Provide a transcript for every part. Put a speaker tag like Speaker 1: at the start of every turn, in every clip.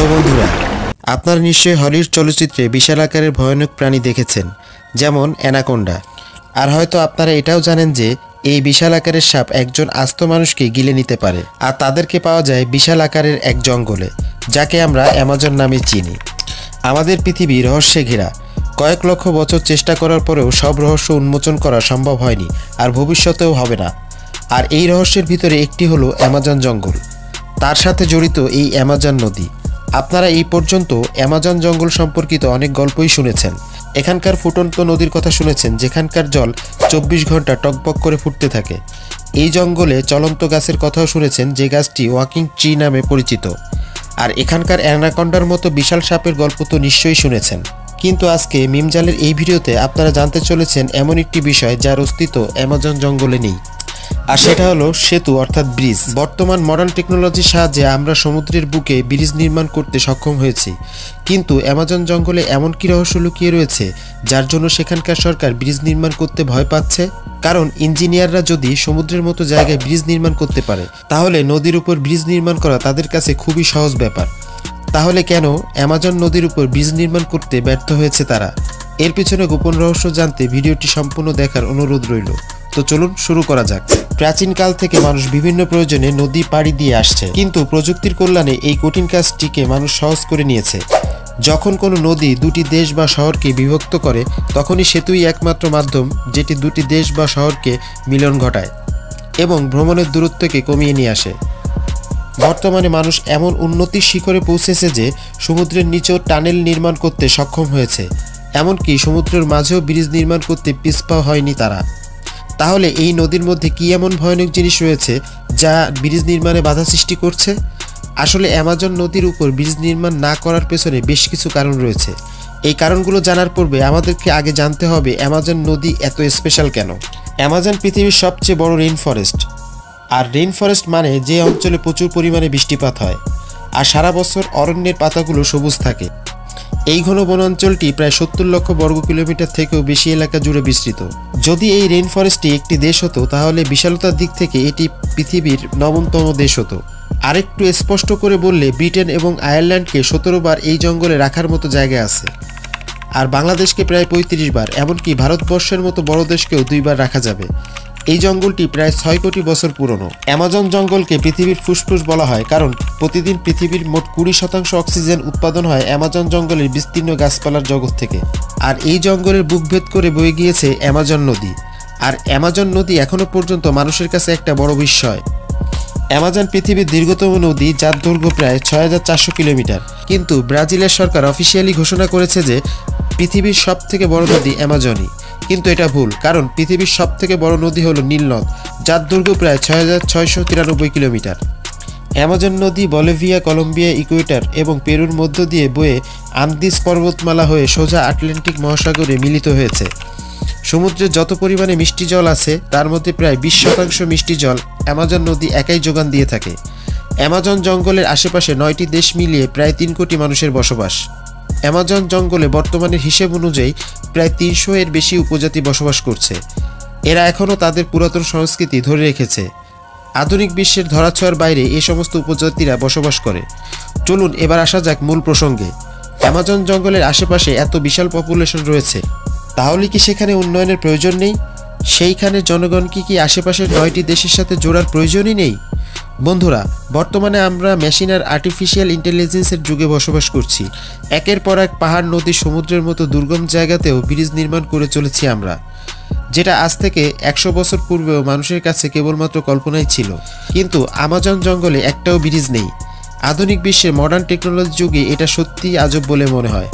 Speaker 1: Hello বন্ধুরা, আপনারা নিশ্চয়ই হলিউড চলচ্চিত্রে বিশাল আকারের ভয়ানক প্রাণী দেখেছেন, যেমন অ্যানাকোন্ডা। আর হয়তো আপনারা এটাও জানেন যে এই বিশাল আকারের সাপ একজন আস্ত মানুষকে গিলে নিতে পারে, আর তাদেরকে পাওয়া যায় বিশাল আকারের এক জঙ্গলে, যাকে আমরা অ্যামাজন নামে চিনি। আমাদের পৃথিবী রহস্যে ঘেরা। কয়েক লক্ষ বছর চেষ্টা করার পরেও সব রহস্য উন্মোচন করা সম্ভব হয়নি, আর ভবিষ্যতেও হবে না। আর এই রহস্যের ভিতরে একটি হলো অ্যামাজন জঙ্গল, তার সাথে জড়িত এই অ্যামাজন নদী। আপনারা এই পর্যন্ত অ্যামাজন জঙ্গল সম্পর্কিত অনেক গল্পই শুনেছেন। এখানকার ফুটন্ত নদীর কথা শুনেছেন, যেখানকার জল 24 ঘন্টা টকবক করে ফুটতে থাকে। এই জঙ্গলে চলন্ত গাছের কথাও শুনেছেন, যে গাছটি ওয়াকিং ট্রি নামে পরিচিত। আর এখানকার অ্যানাকোন্ডার মতো বিশাল সাপের গল্প তো নিশ্চয়ই শুনেছেন। কিন্তু আজকে মিমজালের এই ভিডিওতে আপনারা জানতে চলেছেন এমন একটি বিষয় যার অস্তিত্ব অ্যামাজন জঙ্গলে নেই, আর সেটা হলো সেতু অর্থাৎ ব্রিজ। বর্তমান মডার্ন টেকনোলজির সাহায্যে আমরা সমুদ্রের বুকে ব্রিজ নির্মাণ করতে সক্ষম হয়েছি, কিন্তু অ্যামাজন জঙ্গলে এমন কি রহস্য লুকিয়ে রয়েছে যার জন্য সেখানকার সরকার ব্রিজ নির্মাণ করতে ভয় পাচ্ছে? কারণ ইঞ্জিনিয়াররা যদি সমুদ্রের মতো জায়গায় ব্রিজ নির্মাণ করতে পারে, তাহলে নদীর উপর ব্রিজ নির্মাণ করা তাদের কাছে খুবই সহজ ব্যাপার। তাহলে কেন অ্যামাজন নদীর উপর ব্রিজ নির্মাণ করতে ব্যর্থ হয়েছে তারা? এর পিছনে গোপন রহস্য জানতে ভিডিওটি সম্পূর্ণ দেখার অনুরোধ রইল। তো চলুন শুরু করা যাক। প্রাচীনকাল থেকে মানুষ বিভিন্ন প্রয়োজনে নদী পাড়ি দিয়ে আসছে, কিন্তু প্রযুক্তির কল্যাণে এই কঠিন কাজটিকে মানুষ সহজ করে নিয়েছে। যখন কোনো নদী দুটি দেশ বা শহরকে বিভক্ত করে, তখনই সেতুই একমাত্র মাধ্যম যেটি দুটি দেশ বা শহরকে মিলন ঘটায় এবং ভ্রমণের দূরত্বকে কমিয়ে নিয়ে আসে। বর্তমানে মানুষ এমন উন্নতির শিখরে পৌঁছেছে যে সমুদ্রের নিচেও টানেল নির্মাণ করতে সক্ষম হয়েছে, এমনকি সমুদ্রের মাঝেও ব্রিজ নির্মাণ করতে পিছপা হয়নি তারা। তাহলে এই নদীর মধ্যে কি এমন ভয়ানক জিনিস রয়েছে যা ব্রিজ নির্মাণে বাধা সৃষ্টি করছে? আসলে অ্যামাজন নদীর উপর ব্রিজ নির্মাণ না করার পেছনে বেশ কিছু কারণ রয়েছে। এই কারণগুলো জানার পূর্বে আমাদেরকে আগে জানতে হবে অ্যামাজন নদী এত স্পেশাল কেন। অ্যামাজন পৃথিবীর সবচেয়ে বড় রেইন ফরেস্ট। আর রেইন ফরেস্ট মানে যে অঞ্চলে প্রচুর পরিমাণে বৃষ্টিপাত হয় আর সারা বছর অরণ্যের পাতাগুলো সবুজ থাকে। এই ঘন বনাঞ্চলটি প্রায় 70 লক্ষ বর্গ কিলোমিটার থেকেও বেশি এলাকা জুড়ে বিস্তৃত। যদি এই রেইন ফরেস্টটি একটি দেশ হতো, তাহলে বিশালতার দিক থেকে এটি পৃথিবীর 9তম দেশ হতো। আরেকটু স্পষ্ট করে বললে, ব্রিটেন এবং আয়ারল্যান্ডকে 17 বার এই জঙ্গলে রাখার মতো জায়গা আছে, আর বাংলাদেশকে প্রায় 35 বার, এমনকি ভারতবর্ষের মতো বড় দেশকেও 2 বার রাখা যাবে। এই জঙ্গলটি প্রায় 6 কোটি বছর পুরনো। অ্যামাজন জঙ্গলকে পৃথিবীর ফুসফুস বলা হয়, কারণ প্রতিদিন পৃথিবীর মোট 20% অক্সিজেন উৎপাদন হয় অ্যামাজন জঙ্গলের বিস্তীর্ণ গাছপালার জগৎ থেকে। আর এই জঙ্গলের বুকভেদ করে বয়ে গিয়েছে অ্যামাজন নদী। আর অ্যামাজন নদী এখনো পর্যন্ত মানুষের কাছে একটা বড় বিস্ময়। অ্যামাজন পৃথিবীর দীর্ঘতম নদী, যার দৈর্ঘ্য প্রায় 6400 কিলোমিটার। কিন্তু ব্রাজিলের সরকার অফিসিয়ালি ঘোষণা করেছে যে পৃথিবীর সবথেকে বড় নদী অ্যামাজনই। কিন্তু এটা ভুল, কারণ পৃথিবীর সবথেকে বড় নদী হলো নীল নদ, যার দৈর্ঘ্য প্রায় 6693 কিলোমিটার। অ্যামাজন নদী বলিভিয়া, কলম্বিয়া, ইকুয়েটর এবং পেরুর মধ্য দিয়ে বয়ে আন্দিজ পর্বতমালা হয়ে সোজা আটলান্টিক মহাসাগরে মিলিত হয়েছে। সমুদ্রে যত পরিমাণে মিষ্টি জল আছে, তার মধ্যে প্রায় 20% মিষ্টি জল অ্যামাজন নদী একাই যোগান দিয়ে থাকে। অ্যামাজন জঙ্গলের আশেপাশে 9টি দেশ মিলিয়ে প্রায় 3 কোটি মানুষের বসবাস। অ্যামাজন জঙ্গলে বর্তমানের হিসেব অনুযায়ী প্রায় 300 এর বেশি উপজাতি বসবাস করছে। এরা এখনও তাদের পুরাতন সংস্কৃতি ধরে রেখেছে। আধুনিক বিশ্বের ধরাছোঁয়ার বাইরে এই সমস্ত উপজাতিরা বসবাস করে। চলুন এবার আসা যাক মূল প্রসঙ্গে। অ্যামাজন জঙ্গলের আশেপাশে এত বিশাল পপুলেশন রয়েছে, তাহলে কি সেখানে উন্নয়নের প্রয়োজন নেই? সেইখানে জনগণকে কি আশেপাশের 9টি দেশের সাথে জোড়ার প্রয়োজনই নেই? বন্ধুরা, বর্তমানে আমরা মেশিন আর আর্টিফিশিয়াল ইন্টেলিজেন্সের যুগে বসবাস করছি। একের পর এক পাহাড়, নদী, সমুদ্রের মতো দুর্গম জায়গাতেও ব্রিজ নির্মাণ করে চলেছি আমরা, যেটা আজ থেকে 100 বছর পূর্বেও মানুষের কাছে কেবলমাত্র কল্পনাই ছিল। কিন্তু অ্যামাজন জঙ্গলে একটাও ব্রিজ নেই। আধুনিক বিশ্বের মডার্ন টেকনোলজি যুগে এটা সত্যিই আজব বলে মনে হয়।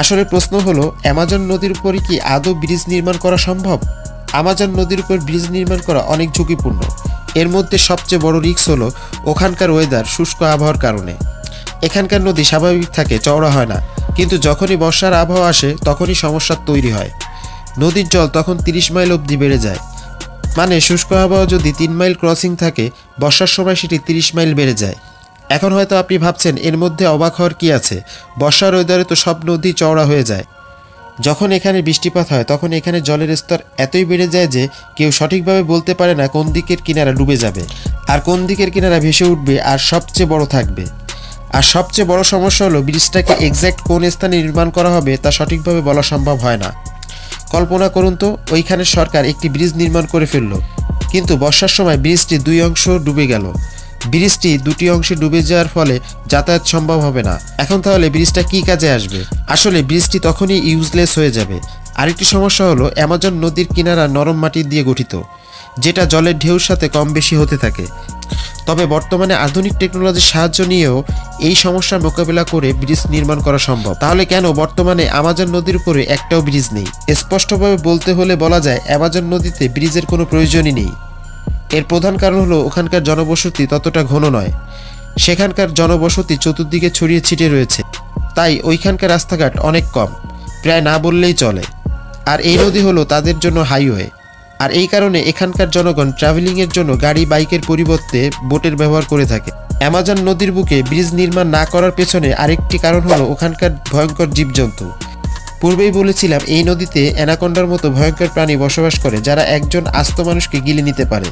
Speaker 1: আসলে প্রশ্ন হলো, অ্যামাজন নদীর উপরে কি আদৌ ব্রিজ নির্মাণ করা সম্ভব? অ্যামাজন নদীর উপর ব্রিজ নির্মাণ করা অনেক ঝুঁকিপূর্ণ। এর মধ্যে সবচেয়ে বড় রিস্ক হলো ওখানকার ওয়েদার, শুষ্ক আবহাওয়ার কারণে। এখানকার নদী স্বাভাবিক থাকে, চওড়া হয় না, কিন্তু যখনই বর্ষার আবহাওয়া আসে তখনই সমস্যা তৈরি হয়। নদীর জল তখন 30 মাইল অবধি বেড়ে যায়। মানে শুষ্ক আবহাওয়া যদি 3 মাইল ক্রসিং থাকে, বর্ষার সময় সেটি 30 মাইল বেড়ে যায়। এখন হয়তো আপনি ভাবছেন, এর মধ্যে অবাক হওয়ার কি আছে? বর্ষার ওয়েদারে তো সব নদী চওড়া হয়ে যায়। যখন এখানে বৃষ্টিপাত হয়, তখন এখানে জলের স্তর এতই বেড়ে যায় যে কেউ সঠিকভাবে বলতে পারে না কোন দিকের কিনারা ডুবে যাবে আর কোন দিকের কিনারা ভেসে উঠবে আর সবচেয়ে বড় থাকবে। আর সবচেয়ে বড় সমস্যা হলো ব্রিজটাকে এক্স্যাক্ট কোন স্থানে নির্মাণ করা হবে তা সঠিকভাবে বলা সম্ভব হয় না। কল্পনা করুন তো, ওইখানে সরকার একটি ব্রিজ নির্মাণ করে ফেললো, কিন্তু বর্ষার সময় ব্রিজটি 2 অংশ ডুবে গেল। ব্রিজটি 2টি অংশে ডুবে যাওয়ার ফলে যাতায়াত সম্ভব হবে না। এখন তাহলে ব্রিজটা কী কাজে আসবে? আসলে ব্রিজটি তখনই ইউজলেস হয়ে যাবে। আরেকটি সমস্যা হলো অ্যামাজন নদীর কিনারা নরম মাটি দিয়ে গঠিত, যেটা জলের ঢেউর সাথে কম বেশি হতে থাকে। তবে বর্তমানে আধুনিক টেকনোলজির সাহায্য নিয়েও এই সমস্যার মোকাবিলা করে ব্রিজ নির্মাণ করা সম্ভব। তাহলে কেন বর্তমানে অ্যামাজন নদীর উপরে একটাও ব্রিজ নেই? স্পষ্টভাবে বলতে হলে বলা যায় অ্যামাজন নদীতে ব্রিজের কোনো প্রয়োজনই নেই। এর প্রধান কারণ হলো ওখানকার জনবসতি ততটা ঘন নয়। সেখানকার জনবসতি চতুর্দিকে ছড়িয়ে ছিটিয়ে রয়েছে, তাই ওইখানকার রাস্তাঘাট অনেক কম, প্রায় না বললেই চলে। আর এই নদী হলো তাদের জন্য হাইওয়ে। আর এই কারণে এখানকার জনগণ ট্রাভেলিংয়ের জন্য গাড়ি বাইকের পরিবর্তে বোটের ব্যবহার করে থাকে। অ্যামাজন নদীর বুকে ব্রিজ নির্মাণ না করার পেছনে আরেকটি কারণ হলো ওখানকার ভয়ঙ্কর জীবজন্তু। পূর্বেই বলেছিলাম এই নদীতে অ্যানাকোন্ডার মতো ভয়ঙ্কর প্রাণী বসবাস করে, যারা একজন আস্ত মানুষকে গিলে নিতে পারে।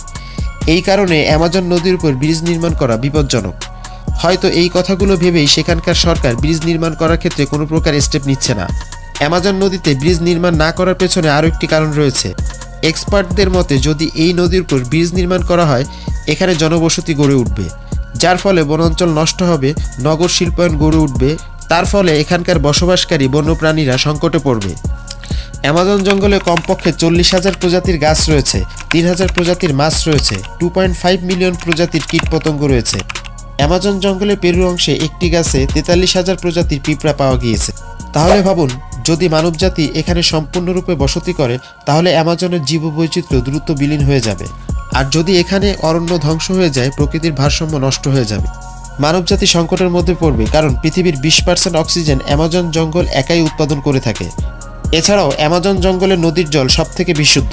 Speaker 1: এই কারণে অ্যামাজন নদীর উপর ব্রিজ নির্মাণ করা বিপজ্জনক। হয়তো এই কথাগুলো ভেবেই সেখানকার সরকার ব্রিজ নির্মাণ করার ক্ষেত্রে কোনো প্রকার স্টেপ নিচ্ছে না। অ্যামাজন নদীতে ব্রিজ নির্মাণ না করার পেছনে আরও একটি কারণ রয়েছে। এক্সপার্টদের মতে যদি এই নদীর উপর ব্রিজ নির্মাণ করা হয়, এখানে জনবসতি গড়ে উঠবে, যার ফলে বনাঞ্চল নষ্ট হবে, নগর শিল্পায়ন গড়ে উঠবে, তার ফলে এখানকার বসবাসকারী বন্যপ্রাণীরা সংকটে পড়বে। অ্যামাজন জঙ্গলে কমপক্ষে 40,000 প্রজাতির গাছ রয়েছে, 3,000 প্রজাতির মাছ রয়েছে, 2.5 মিলিয়ন প্রজাতির কীটপতঙ্গ রয়েছে। অ্যামাজন জঙ্গলের পেরু অংশে একটি গাছে 43,000 প্রজাতির পিঁপড়া পাওয়া গিয়েছে। তাহলে ভাবুন, যদি মানবজাতি এখানে সম্পূর্ণরূপে বসতি করে, তাহলে অ্যামাজনের জীববৈচিত্র্য দ্রুত বিলীন হয়ে যাবে। আর যদি এখানে অরণ্য ধ্বংস হয়ে যায়, প্রকৃতির ভারসাম্য নষ্ট হয়ে যাবে। মানবজাতি সংকটের মধ্যে পড়বে, কারণ পৃথিবীর 20% অক্সিজেন অ্যামাজন জঙ্গল একাই উৎপাদন করে থাকে। এছাড়াও অ্যামাজন জঙ্গলের নদীর জল সবথেকে বিশুদ্ধ।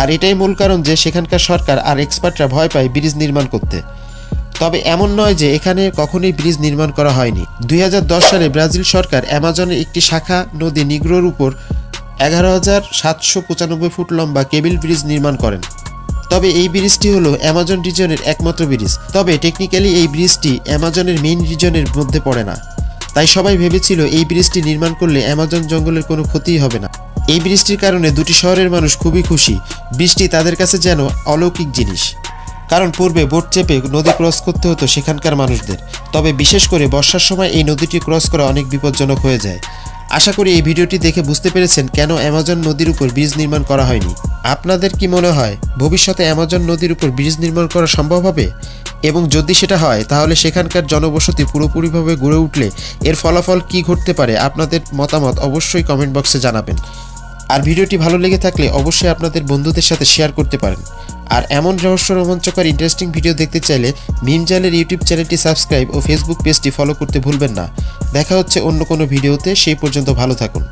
Speaker 1: আর এটাই মূল কারণ যে সেখানকার সরকার আর এক্সপার্টরা ভয় পায় ব্রিজ নির্মাণ করতে। তবে এমন নয় যে এখানে কখনোই ব্রিজ নির্মাণ করা হয়নি। 2010 সালে ব্রাজিল সরকার অ্যামাজনের একটি শাখা নদী নিগ্রোর উপর 11,795 ফুট লম্বা কেবল ব্রিজ নির্মাণ করেন। তবে এই ব্রিজটি হলো অ্যামাজন রিজনের একমাত্র ব্রিজ। তবে টেকনিক্যালি এই ব্রিজটি অ্যামাজনের মেইন রিজনের মধ্যে পড়ে না। তাই সবাই ভেবেছিল এই ব্রিজটি নির্মাণ করলে অ্যামাজন জঙ্গলের কোনো ক্ষতিই হবে না। এই ব্রিজটির কারণে দুটি শহরের মানুষ খুবই খুশি। ব্রিজটি তাদের কাছে যেন অলৌকিক জিনিস, কারণ পূর্বে বোট চেপে নদী ক্রস করতে হতো সেখানকার মানুষদের। তবে বিশেষ করে বর্ষার সময় এই নদীটি ক্রস করা অনেক বিপজ্জনক হয়ে যায়। আশা করি এই ভিডিওটি দেখে বুঝতে পেরেছেন কেন অ্যামাজন নদীর উপর ব্রিজ নির্মাণ করা হয়নি। আপনাদের কি মনে হয় ভবিষ্যতে অ্যামাজন নদীর উপর ব্রিজ নির্মাণ করা সম্ভব হবে? এবং যদি সেটা হয়, তাহলে সেখানকার জনবসতি পুরোপুরিভাবে গড়ে উঠলে এর ফলাফল কি ঘটতে পারে? আপনাদের মতামত অবশ্যই কমেন্ট বক্সে জানাবেন। আর ভিডিওটি ভালো লেগে থাকলে অবশ্যই আপনাদের বন্ধুদের সাথে শেয়ার করতে পারেন। আর এমন রহস্য রোমাঞ্চকর ইন্টারেস্টিং ভিডিও দেখতে চাইলে মিমজালের ইউটিউব চ্যানেলটি সাবস্ক্রাইব ও ফেসবুক পেজটি ফলো করতে ভুলবেন না। দেখা হচ্ছে অন্য কোনো ভিডিওতে, সেই পর্যন্ত ভালো থাকুন।